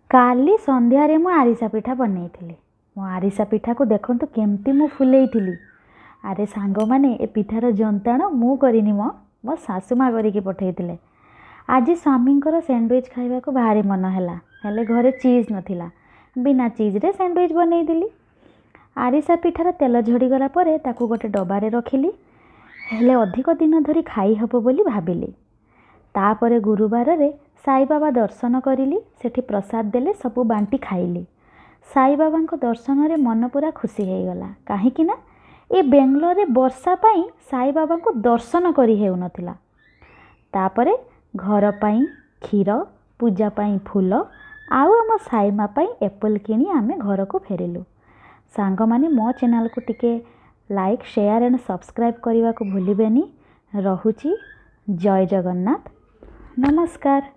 काली संध्यारे मु आरिसा पिठा बनैथिली। मो आरिसा पिठा को देखंतु केमती मु फुलेइथिली। अरे सांग माने ए पिठार जंताण मु करिनी, मो सासुमा करिकी पठेइथिले। आज स्वामींकर सैंडविच खाइबा को भारी मन हैला, हेले घरे चीज नथिला। बिना चीज रे सैंडविच बनैदिली। आरिसा पिठार तेल झड़ी गला परे ताकू गोटे डबारे रखिली, हेले अधिक दिन धरी खाई हबो बोली भाबिली। तापरे गुरुवार रे साई बाबा दर्शन करिली, सेठी प्रसाद देले सबु बांटी खाइली। साई बाबा को दर्शन रे मन पूरा खुशी हो गला, कहीं ना ए बेंगलोर रे वर्षा पाई साई बाबा को दर्शन करी हेउ नथिला। तापरे घर पाई क्षीर, पूजा पाई फूल आउ आम साई माँ पाई एप्पल किनी आमे घर को फेरिलु। सांग माने मो चैनल को टिके लाइक, शेयर एंड सब्सक्राइब करने को भूलिबेनी। रहुची। जय जगन्नाथ। नमस्कार।